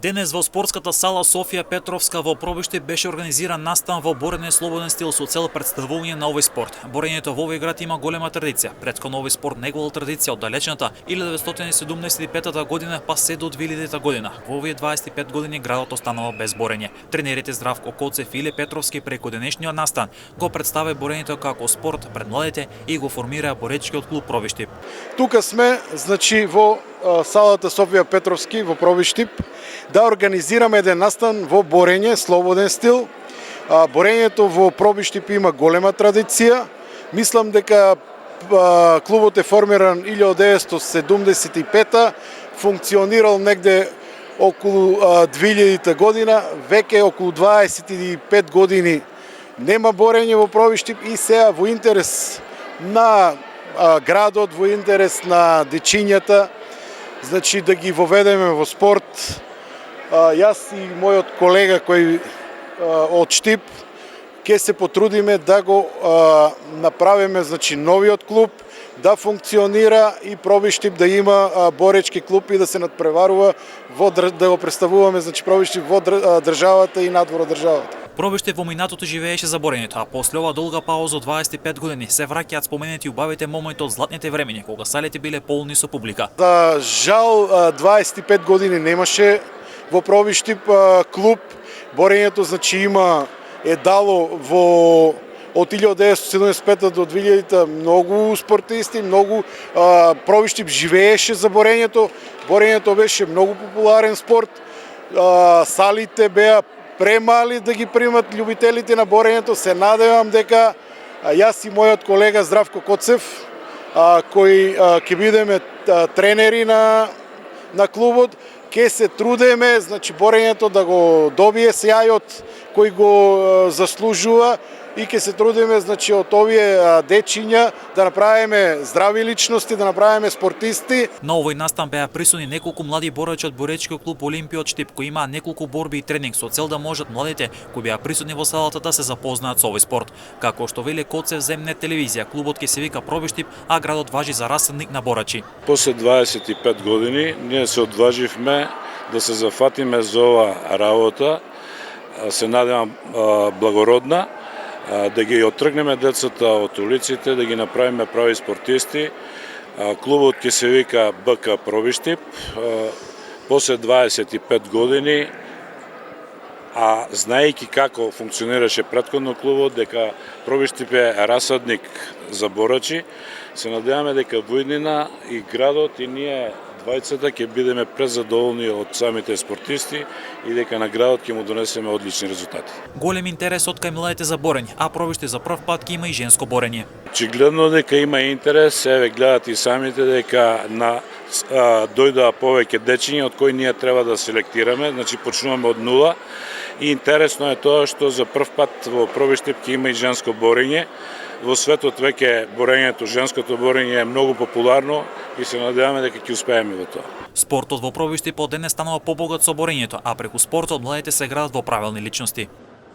Денес во спортската сала Софија Петровска во Пробишти беше организиран настан во борење слободен стил со цел представување на овој спорт. Борењето во овој град има голема традиција. Претходно овој спорт негувал традиција од далечната 1975 година па се до 2000 година. Во овие 25 години градот останува без борење. Тренерите Здравко Коцев и Иле Петровски преку денешниот настан го представи борењето како спорт пред младите и го формираа боречкиот клуб Пробишти. Тука сме, во салата Софија Петровски во Пробиштип да организираме еден настан во борење слободен стил. Борењето во Пробиштип има голема традиција. Мислам дека клубот е формиран 1975, функционирал негде околу 2000 година, веќе околу 25 години нема борење во Пробиштип и сега во интерес на градот, во интерес на дечињата, да ги воведеме во спорт. Јас и мојот колега кој од Штип ќе се потрудиме да го направиме новиот клуб да функционира и Пробиштип да има боречки клуб и да се надпреварува да го представуваме Пробиштип во државата и надвор од државата. Пробишти во минатото живееше за борењето, а после ова долга пауза од 25 години се враќаат споменети убавите моменти од златните времења, кога салите биле полни со публика. За жал 25 години немаше во Пробиштип клуб. Борењето е дало од 1975 до 2000 многу спортисти, многу Пробиштип живееше за борењето. Борењето беше многу популарен спорт. Салите беа премали да ги примат љубителите на борењето. Се надевам дека јас и мојот колега Здравко Коцев, кои ќе бидеме тренери на клубот, ќе се трудеме, борењето да го добие сеајот кој го заслужува и ќе се трудиме од овие дечиња да направиме здрави личности, да направиме спортисти. На овој настан беа присутни неколку млади борачи од боречкиот клуб Олимпија од Штип, кои имаа неколку борби и тренинг со цел да можат младите кои беа присутни во салата да се запознаат со овој спорт. Како што вели Коцев земне телевизија, клубот ќе се вика Пробиштип, а градот важи за расадник на борачи. После 25 години ние се одваживме да се зафатиме за ова работа. Се надевам благородна, да ги оттргнеме децата од улиците, да ги направиме прави спортисти. Клубот ќе се вика БК Пробиштип. После 25 години, а знаејќи како функционираше претходно клубот, дека Пробиштип е расадник за борачи, се надеваме дека во иднина и градот и ние двајцата ќе бидеме презадоволни од самите спортисти и дека на градот ќе му донесеме одлични резултати. Голем интерес од кај младите за борење, а Пробишти за прв пат ќе има и женско борење. Очигледно дека има интерес, еве гледат и самите дека дојдоа повеќе дечиња од кои ние треба да селектираме, почнуваме од нула. И интересно е тоа што за прв пат во Пробиштип ќе има и женско борење. Во светот веќе женското борење е многу популарно и се надеваме дека ќе успееме во тоа. Спортот во Пробиштип од денес станува побогат со борењето, а преку спортот младите се градат во правилни личности.